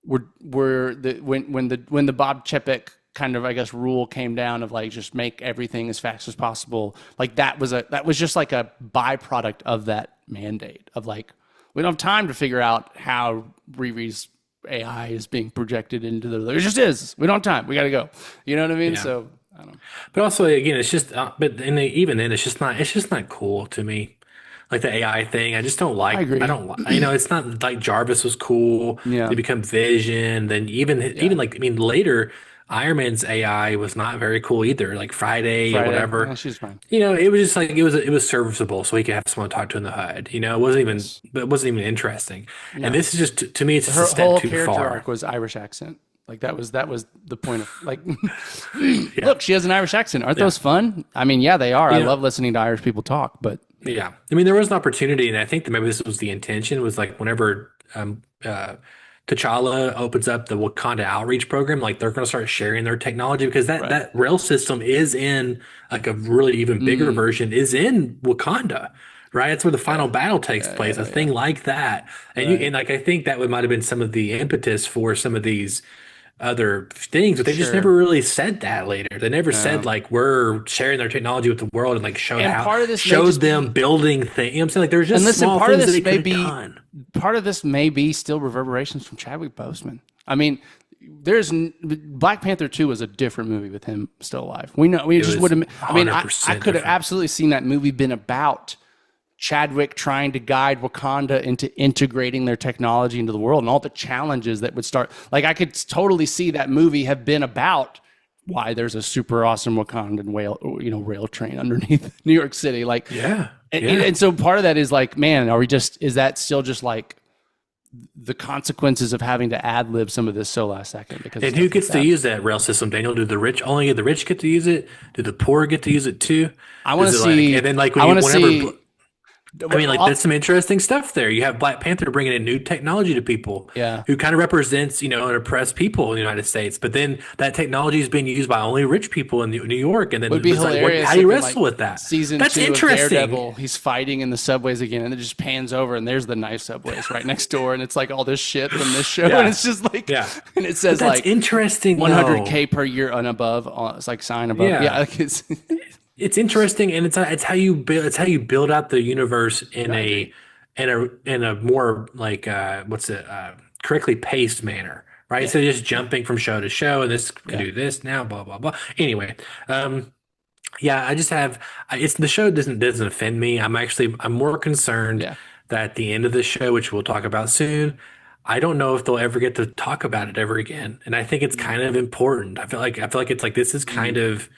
when the Bob Chapek kind of, I guess, rule came down of like, just make everything as fast as possible. Like, that was just like a byproduct of that mandate of like, we don't have time to figure out how Riri's AI is being projected into it just is. We don't have time. We got to go. You know what I mean? Yeah. So I don't know. But also, again, it's just, even then, it's just not cool to me. Like the AI thing, I just don't like. I agree. I don't, it's not like Jarvis was cool. Yeah. They become Vision. Then even later, Iron Man's AI was not very cool either. Like Friday or whatever. Yeah, she's fine. It was just like, it was serviceable, so he could have someone to talk to in the HUD. It wasn't even interesting. No. And this is just, to me, it's just a step too far. Her whole character arc was Irish accent. Like, that was the point of like, look, she has an Irish accent. Aren't those fun? I mean, yeah, they are. I love listening to Irish people talk, but. Yeah. There was an opportunity, and I think that maybe this was the intention, was like, whenever T'Challa opens up the Wakanda outreach program, like, they're going to start sharing their technology, because that rail system is in like a really even bigger version is in Wakanda, right? That's where the final battle takes place, a thing like that. And I think that might have been some of the impetus for some of these other things, but they just never really said that later. They never said like, we're sharing their technology with the world, and like showed them building things. I'm saying, like, there's just small things that they could have done. Part of this may be still reverberations from Chadwick Boseman. I mean, there's Black Panther 2 was a different movie with him still alive. We just would have. I mean, I could have absolutely seen that movie been about Chadwick trying to guide Wakanda into integrating their technology into the world, and all the challenges that would start. Like, I could totally see that movie have been about why there's a super awesome Wakandan rail train underneath New York City. Like, Yeah. and so part of that is like, man, is that still just like the consequences of having to ad lib some of this so last second? Because And who gets to use that rail system, Daniel? Do the rich only the rich get to use it? Do the poor get to use it too? I want to Does it see. and then like I when want to see. I mean, like there's some interesting stuff there. You have Black Panther bringing in new technology to people, Yeah. who kind of represents, an oppressed people in the United States. But then that technology is being used by only rich people in New York, and then Would be it's like, hilarious. how do you if in, wrestle with that? Season That's 2 of interesting. Daredevil, he's fighting in the subways again, and it just pans over, and there's the knife subways right next door, and it's like all this shit from this show, Yeah. and it's just like, Yeah. and it says But that's like interesting. 100K per year and above. It's like sign above. Yeah. Yeah, like it's It's interesting, and it's how you build out the universe in agree. a more like correctly paced manner, right? So just jumping from show to show, and this can do this now, blah blah blah. Anyway, yeah, I just have it's the show doesn't offend me. I'm more concerned Yeah. that at the end of the show, which we'll talk about soon, I don't know if they'll ever get to talk about it ever again, and I think it's kind of important. I feel like it's like this is kind of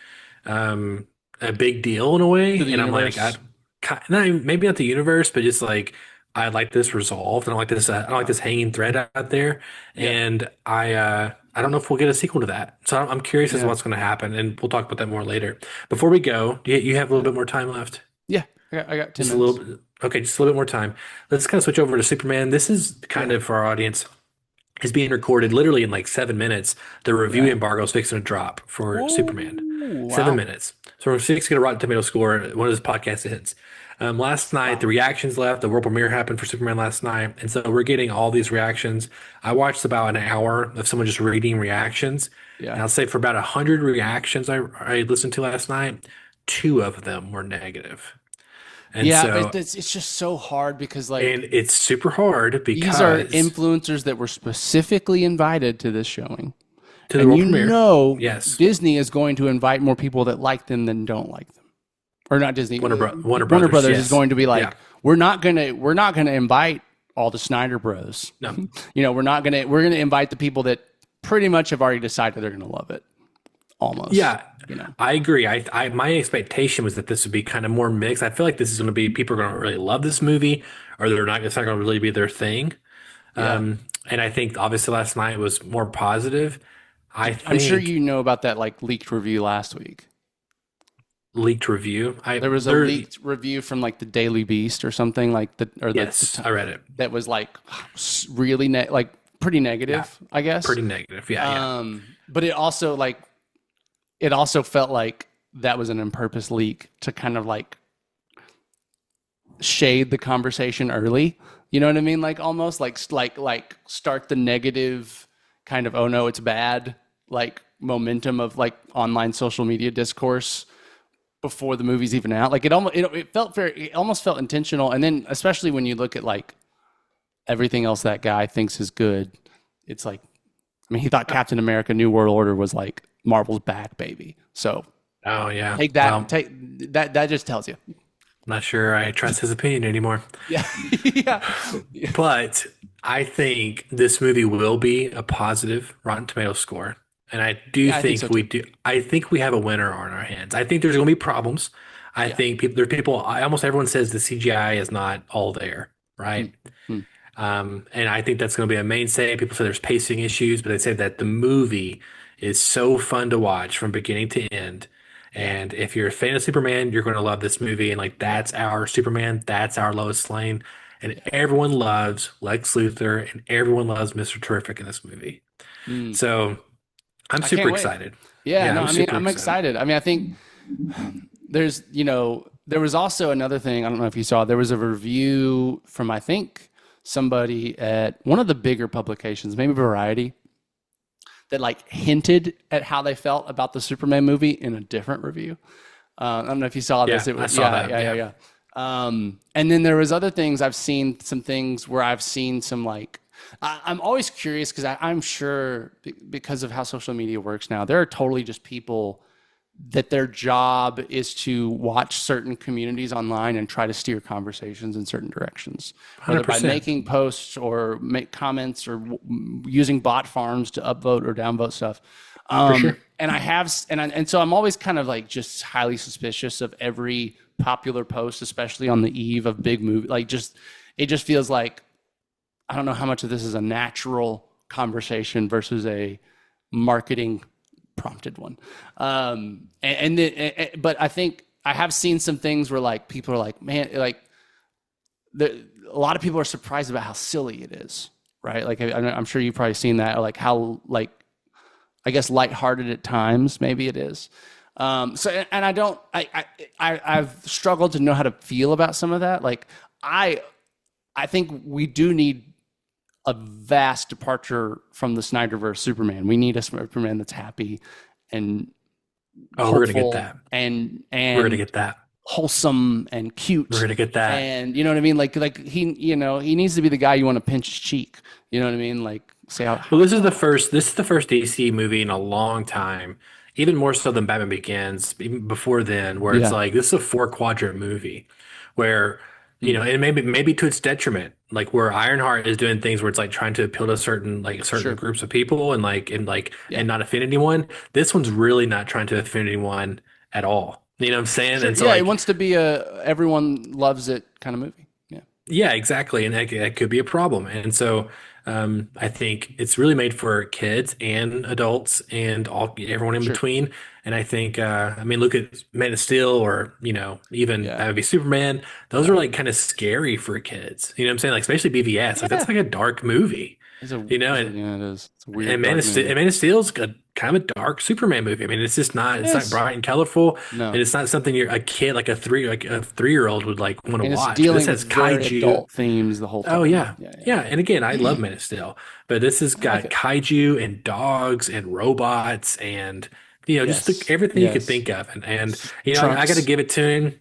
a big deal in a way, To the and I'm like, universe. maybe not the universe, but just like I like this resolved. I don't like this. I don't like this hanging thread out there, and I don't know if we'll get a sequel to that. So I'm curious as to what's going to happen, and we'll talk about that more later. Before we go, you have a little bit more time left. Yeah, I got 10 Just a minutes. little bit. Okay, just a little bit more time. Let's kind of switch over to Superman. This is kind of for our audience. Is being recorded literally in like 7 minutes. The review embargo is fixing to drop for Superman. Ooh, 7 minutes. So we're fixing to get a Rotten Tomato score. One of his podcasts ends. Last night, the reactions left. The world premiere happened for Superman last night. And so we're getting all these reactions. I watched about an hour of someone just reading reactions. Yeah. And I'll say for about 100 reactions I listened to last night, 2 of them were negative. And Yeah, so, but it's just so hard because like and it's super hard these are because influencers that were specifically invited to this showing. to the And world you premiere. know Yes. Disney is going to invite more people that like them than don't like them. Or not Disney. Warner Warner Brothers, Brothers yes. is going to be like, Yeah. we're not gonna invite all the Snyder Bros. No. We're gonna invite the people that pretty much have already decided they're gonna love it. Almost. Yeah, You know. I agree. My expectation was that this would be kind of more mixed. I feel like this is going to be people are going to really love this movie, or they're not. It's not going to really be their thing. And I think obviously last night was more positive. I'm sure you know about that like leaked review last week. leaked review. There was a leaked review from like the Daily Beast or something like Yes, I read it. that was like really like pretty negative, I guess. Pretty negative. Yeah, yeah. But it also felt like that was an on purpose leak to kind of like shade the conversation early. You know what I mean? Like almost like start the negative kind of, oh no, it's bad, like momentum of like online social media discourse before the movie's even out. Like it almost felt intentional. And then especially when you look at like everything else that guy thinks is good, it's like, I mean, he thought Captain America New World Order was like Marvel's back baby. So Oh yeah. take that, Well, take that just tells you. not sure I trust his opinion anymore. Yeah. Yeah. But I think this movie will be a positive Rotten Tomato score. And I do I think think so we do. I think we have a winner on our hands. I think there's going to be problems. I think almost everyone says the CGI is not all there, right? And I think that's going to be a mainstay. People say there's pacing issues, but they say that the movie is so fun to watch from beginning to end. And if you're a fan of Superman, you're going to love this movie. And like, that's our Superman, that's our Lois Lane. And everyone loves Lex Luthor and everyone loves Mr. Terrific in this movie. So I'm super can't wait. excited. Yeah, no, super I'm excited. I mean, I think there was also another thing. I don't know if you saw, there was a review from, I think, somebody at one of the bigger publications, maybe Variety, that like hinted at how they felt about the Superman movie in a different review. I don't know if you saw this. Yeah, I saw that. Yeah. And then there was other things. I've seen some things where I've seen some like, I'm always curious because I'm sure because of how social media works now, there are totally just people that their job is to watch certain communities online and try to steer conversations in certain directions, whether by 100%. making posts or make comments or using bot farms to upvote or downvote stuff. For sure. And and so I'm always kind of like just highly suspicious of every popular post, especially on the eve of big movie. Like it just feels like, I don't know how much of this is a natural conversation versus a marketing prompted one. But I think I have seen some things where like people are like, man, like a lot of people are surprised about how silly it is, right? Like I'm sure you've probably seen that, or like how like, I guess, lighthearted at times, maybe it is. And I've struggled to know how to feel about some of that. Like I think we do need a vast departure from the Snyderverse Superman. We need a Superman that's happy and we're gonna get that. And we're gonna get that. Wholesome and cute. We're gonna get that. And you know what I mean? Like he, you know, he needs to be the guy you want to pinch his cheek. You know what I mean? Like say how. Well, this is the first DC movie in a long time, even more so than Batman Begins, even before then, where it's like this is a 4 quadrant movie where, you know, and maybe to its detriment, like where Ironheart is doing things where it's like trying to appeal to certain groups of people and not offend anyone. This one's really not trying to offend anyone at all. You know what I'm saying? Sure. And so it wants to be a everyone loves it kind of movie. Yeah, exactly. And that could be a problem. And so I think it's really made for kids and adults and everyone in between. And I think, look at Man of Steel or, you know, even that would be Superman. Those are like kind of scary for kids. You know what I'm saying? Like, especially BVS. Like, that's like a dark movie. It is. It's a weird. And Man of Steel's kind of a dark Superman movie. I mean, it's just not. It's not bright and colorful. No, and it's not something a kid like a 3-year-old would like want to watch. It's dealing this has with kaiju adult themes the whole time. Oh yeah. And again, I love Man of Steel, but this has got kaiju and dogs and robots and just everything you could think of. And you know, I got to give it to him.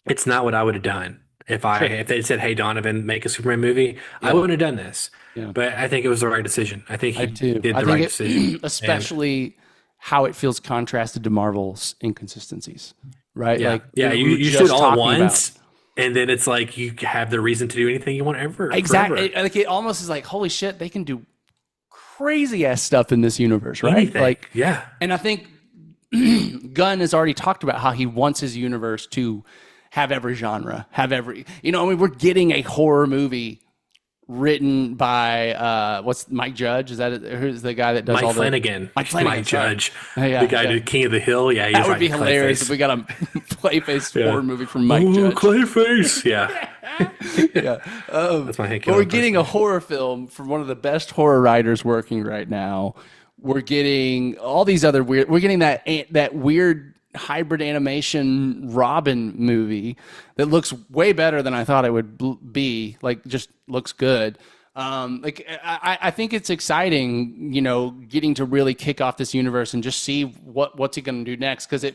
It's not what I would have done if they said, "Hey, Donavon, make a Superman movie." I wouldn't have done this. Yeah. But I think it was the right decision. I think he did the right decision. Especially how it feels contrasted to Marvel's inconsistencies, right? Yeah. Like, you shoot it all at once, and then it's like you have the reason to do anything you want ever. Exactly. Like it almost is like, holy shit, they can do crazy ass stuff in this universe, right? Anything. Like, yeah. And I think Gunn has already talked about how he wants his universe to have every genre, we're getting a horror movie written by what's Mike Judge? Is that who's the guy that does Mike Flanagan? Mike Flanagan, Mike Judge, the guy did King of the Hill. Yeah, that would be hilarious if we got a Clayface horror movie from Mike Judge. Clayface, yeah. That's my Hank. But we're getting a horror film from one of the best horror writers working right now. We're getting all these other weird. We're getting that weird hybrid animation Robin movie that looks way better than I thought it would be. Like, just looks good. I think it's exciting, getting to really kick off this universe and just see what's he going to do next, because it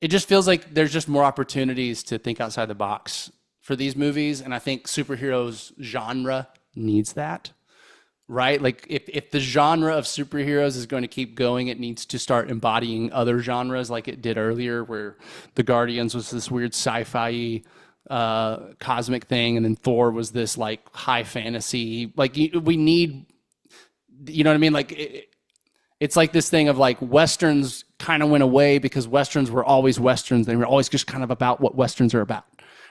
just feels like there's just more opportunities to think outside the box for these movies, and I think superheroes genre needs that. Right? Like if the genre of superheroes is going to keep going, it needs to start embodying other genres like it did earlier, where the Guardians was this weird sci-fi cosmic thing, and then Thor was this like high fantasy. Like we need, you know what I mean? Like it's like this thing of like Westerns kind of went away because Westerns were always Westerns. They were always just kind of about what Westerns are about.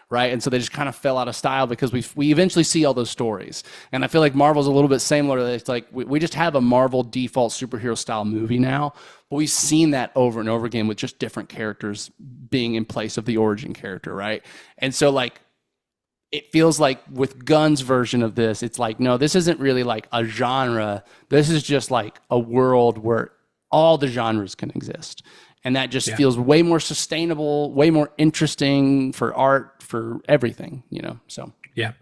Right. And so they just kind of fell out of style because we eventually see all those stories. And I feel like Marvel's a little bit similar. It's like we just have a Marvel default superhero style movie now, but we've seen that over and over again with just different characters being in place of the origin character. Right. And so like it feels like with Gunn's version of this, it's like, no, this isn't really like a genre. This is just like a world where all the genres can exist. And that just feels way more sustainable, way more interesting for art, for everything, so. Yeah.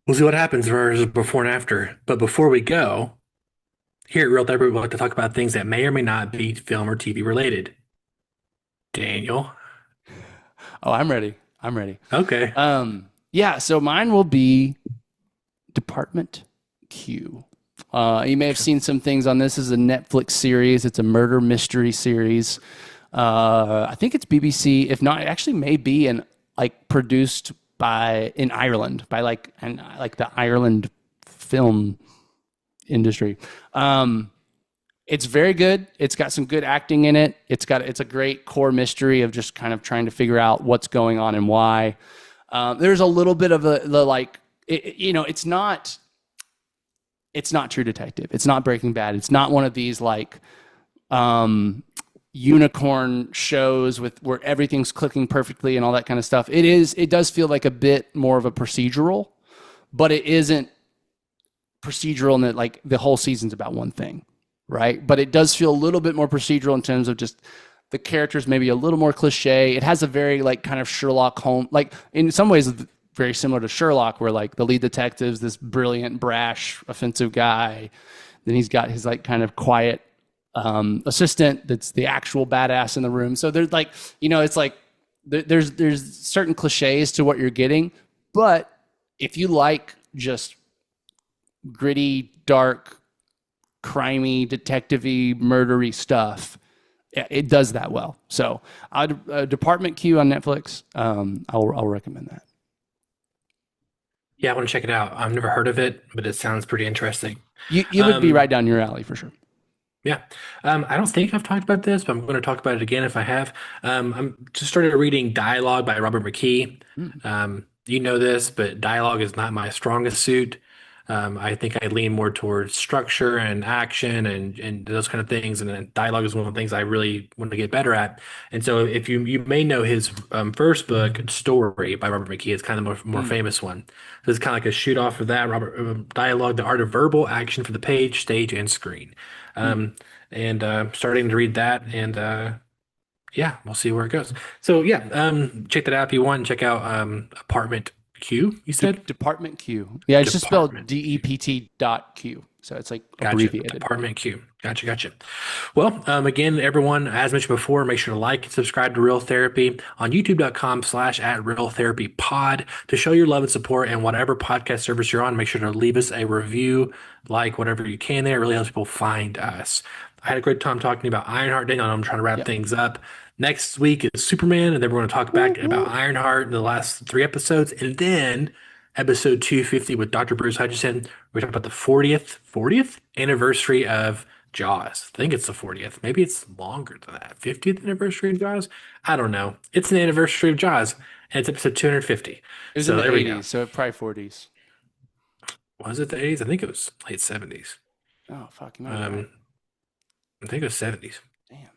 We'll see what happens versus before and after. But before we go, here at Real Therapy, we like to talk about things that may or may not be film or TV related. Daniel? Oh, I'm ready. Okay. So mine will be Department Q. You may have seen some things on this. This is a Netflix series. It's a murder mystery series. I think it's BBC. If not, it actually may be produced in Ireland by the Ireland film industry. It's very good. It's got some good acting in it. It's a great core mystery of just kind of trying to figure out what's going on and why. There's a little bit of the like, it's not True Detective. It's not Breaking Bad. It's not one of these like unicorn shows where everything's clicking perfectly and all that kind of stuff. It does feel like a bit more of a procedural, but it isn't procedural in that like the whole season's about one thing. Right. But it does feel a little bit more procedural in terms of just the characters, maybe a little more cliche. It has a very like kind of Sherlock Holmes, like in some ways very similar to Sherlock, where like the lead detective's this brilliant, brash, offensive guy. Then he's got his like kind of quiet assistant that's the actual badass in the room. So there's like, it's like there's certain cliches to what you're getting. But if you like just gritty, dark, crimey, detective-y, murdery stuff, it does that well. So Department Q on Netflix, I'll recommend that. Yeah, I want to check it out. I've never heard of it, but it sounds pretty interesting. You would be right down your alley for sure. Yeah. I don't think I've talked about this, but I'm going to talk about it again if I have. I'm just started reading Dialogue by Robert McKee. You know this, but dialogue is not my strongest suit. I think I lean more towards structure and action and those kind of things. And then dialogue is one of the things I really want to get better at. And so if you may know his first book, Story by Robert McKee, is kind of the more famous one. So it's kind of like a shoot off of that. Dialogue, The Art of Verbal Action for the Page, Stage, and Screen. Starting to read that and yeah, we'll see where it goes. So yeah, check that out if you want. Check out Apartment Q, you said? Department Q. Yeah, it's just spelled Department DEPT.Q. So it's like Gotcha. abbreviated. Department Q. Gotcha. Well, again, everyone, as mentioned before, make sure to like and subscribe to Real Therapy on youtube.com/@RealTherapyPod to show your love and support. And whatever podcast service you're on, make sure to leave us a review, like whatever you can there. It really helps people find us. I had a great time talking about Ironheart. Daniel, I'm trying to wrap things up. Next week is Superman, and then we're going to talk back about Ironheart in the last 3 episodes. And then episode 250 with Dr. Bruce Hutchison. We're talking about the 40th anniversary of Jaws. I think it's the 40th. Maybe it's longer than that. 50th anniversary of Jaws? I don't know. It's an anniversary of Jaws, and it's episode 250. It was in the 80s, so probably 40s. Was it the 80s? I think it was late 70s. Oh, fuck. I think it was 70s. Damn.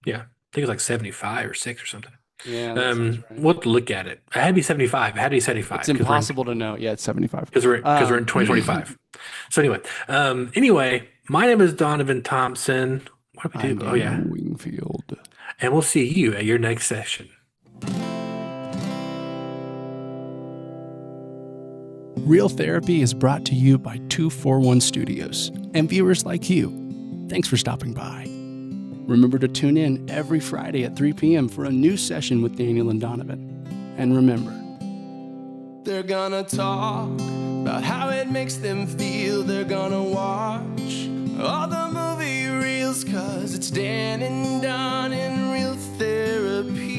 Yeah. I think it was like 75 or 6 or something. Yeah, that sounds right. We'll have to look at it. It had to be 75. It had to be 75. It's impossible to know. Yeah, it's 75. Because we're in 2025. So anyway, my name is Donavon Thompson. What do we do? Wingfield. And we'll see you at your next session. Real Therapy is brought to you by 241 Studios and viewers like you. Thanks for stopping by. Remember to tune in every Friday at 3 p.m. for a new session with Daniel and Donavon. And remember, they're gonna talk about how it makes them feel. They're gonna watch all the movie reels, 'cause it's Dan and Don in Real Therapy.